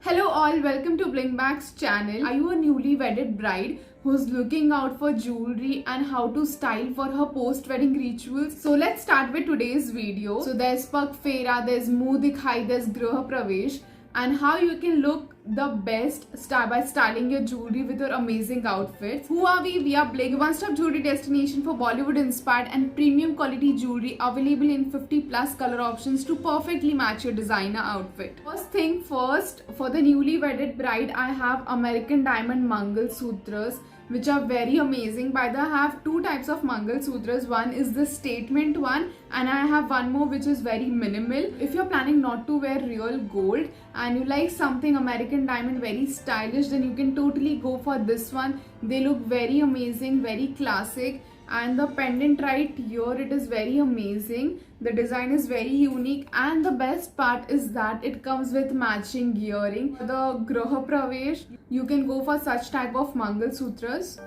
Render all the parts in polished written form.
Hello all, welcome to Blinkback's channel. Are you a newly wedded bride who's looking out for jewelry and how to style for her post-wedding rituals? So let's start with today's video. So there's Pak Fera, there's Muh Dikhai, there's Grah Pravesh, and how you can look the best by styling your jewelry with your amazing outfits. Who are we? We are Blink, one-stop jewelry destination for Bollywood-inspired and premium quality jewelry available in 50 plus color options to perfectly match your designer outfit. First thing first, for the newly wedded bride, I have American Diamond Mangal Sutras, which are very amazing. By the way, I have two types of Mangal Sutras. One is the statement one, and I have one more which is very minimal. If you're planning not to wear real gold and you like something American diamond, very stylish, then you can totally go for this one. They look very amazing, very classic. And the pendant right here, it is very amazing. The design is very unique, and the best part is that it comes with matching earring. For the Grah Pravesh, you can go for such type of Mangal Sutras.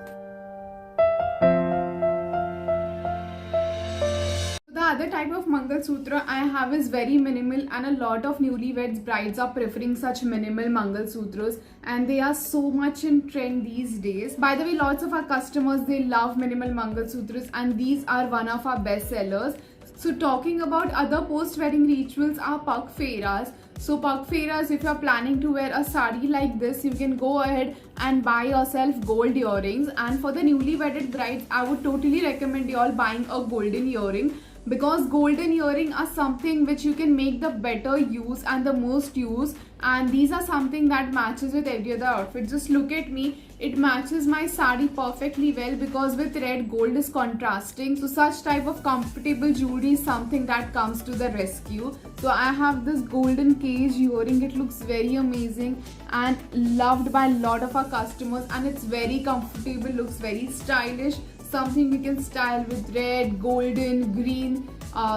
The other type of Mangal Sutra I have is very minimal, and a lot of newlyweds brides are preferring such minimal Mangal Sutras, and they are so much in trend these days. By the way, lots of our customers, they love minimal Mangal Sutras, and these are one of our best sellers. So talking about other post-wedding rituals are Pak Feras. So Pak Feras, if you're planning to wear a sari like this, you can go ahead and buy yourself gold earrings. And for the newly wedded brides, I would totally recommend you all buying a golden earring, because golden earring are something which you can make the better use and the most use, and these are something that matches with every other outfit. Just look at me, it matches my sari perfectly well because with red, gold is contrasting. So such type of comfortable jewelry is something that comes to the rescue. So I have this golden cage earring. It looks very amazing and loved by a lot of our customers, and it's very comfortable, looks very stylish. Something you can style with red, golden, green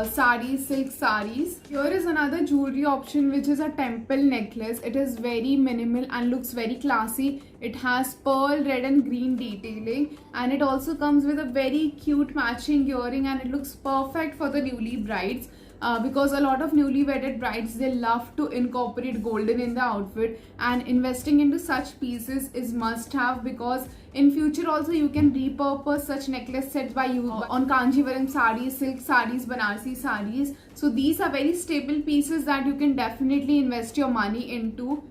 saris, silk saris. Here is another jewelry option, which is a temple necklace. It is very minimal and looks very classy. It has pearl, red and green detailing, and it also comes with a very cute matching earring, and it looks perfect for the newly brides. Because a lot of newly wedded brides, they love to incorporate golden in the outfit, and investing into such pieces is must have, because in future also you can repurpose such necklace sets by you on Kanjivaram sarees, silk sarees, Banarsi sarees. So these are very staple pieces that you can definitely invest your money into.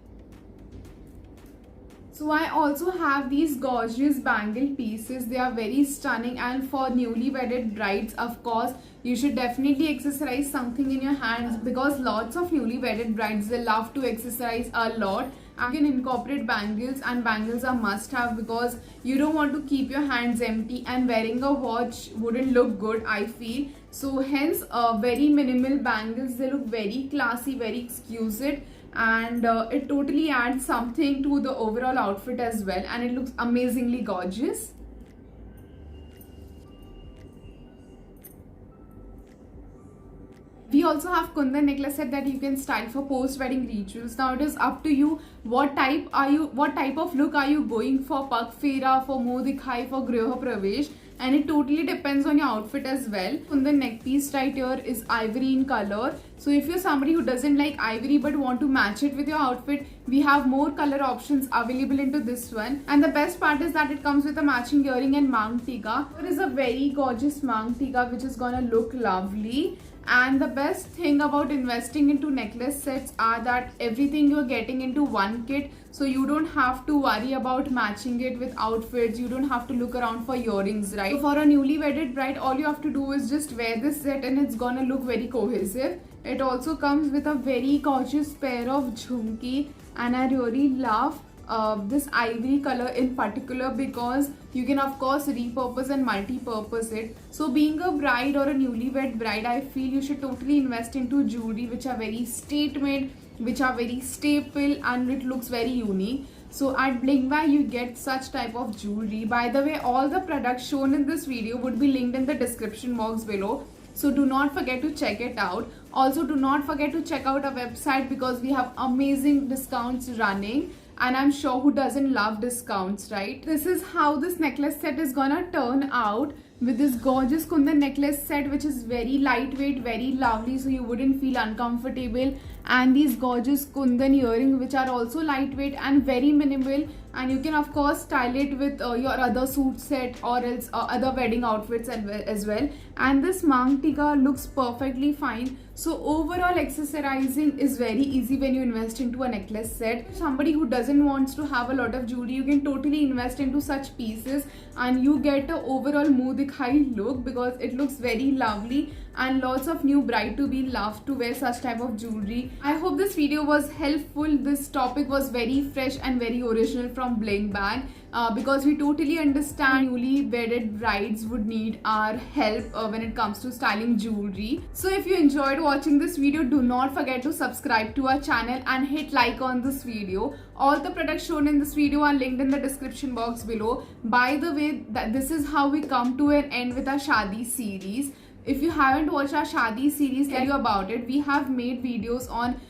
So I also have these gorgeous bangle pieces. They are very stunning, and for newly wedded brides, of course, you should definitely accessorize something in your hands, because lots of newly wedded brides, they love to accessorize a lot. You can incorporate bangles, and bangles are must have because you don't want to keep your hands empty, and wearing a watch wouldn't look good, I feel. So hence very minimal bangles. They look very classy, very exquisite, and it totally adds something to the overall outfit as well, and it looks amazingly gorgeous. We also have Kundan necklace set that you can style for post-wedding rituals. Now it is up to you what type of look are you going for. Pak Fera, for Muh Dikhai, for Grah Pravesh, and it totally depends on your outfit as well. Kundan neck piece right here is ivory in color. So if you're somebody who doesn't like ivory but want to match it with your outfit, we have more color options available into this one. And the best part is that it comes with a matching earring and mang tika. There is a very gorgeous mang tika which is gonna look lovely. And the best thing about investing into necklace sets are that everything you're getting into one kit, so you don't have to worry about matching it with outfits. You don't have to look around for earrings, right? So for a newly wedded bride, all you have to do is just wear this set and it's gonna look very cohesive. It also comes with a very gorgeous pair of jhumki, and I really love this ivory color in particular, because you can of course repurpose and multi-purpose it. So being a bride or a newlywed bride, I feel you should totally invest into jewelry which are very statement, which are very staple, and it looks very unique. So at Blinkback, you get such type of jewelry. By the way, all the products shown in this video would be linked in the description box below, so do not forget to check it out. Also, do not forget to check out our website, because we have amazing discounts running, and I'm sure who doesn't love discounts, right? This is how this necklace set is gonna turn out, with this gorgeous Kundan necklace set, which is very lightweight, very lovely, so you wouldn't feel uncomfortable. and these gorgeous kundan earring which are also lightweight and very minimal, and you can of course style it with your other suit set or else other wedding outfits as well. And this mang tika looks perfectly fine. So overall accessorizing is very easy when you invest into a necklace set. Somebody who doesn't want to have a lot of jewelry, you can totally invest into such pieces and you get a overall muh dikhai look, because it looks very lovely and lots of new bride to be love to wear such type of jewelry. I hope this video was helpful. This topic was very fresh and very original from Bling Bag, because we totally understand newly wedded brides would need our help when it comes to styling jewelry. So if you enjoyed watching this video, do not forget to subscribe to our channel and hit like on this video. All the products shown in this video are linked in the description box below. By the way, this is how we come to an end with our Shadi series. If you haven't watched our Shadi series, tell you about it. We have made videos on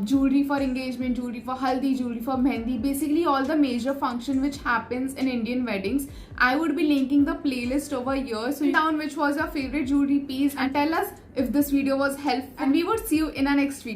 jewelry for engagement, jewelry for haldi, jewelry for mehendi, basically all the major function which happens in Indian weddings. I would be linking the playlist over here, so down which was your favorite jewelry piece and tell us if this video was helpful, and we would see you in our next video.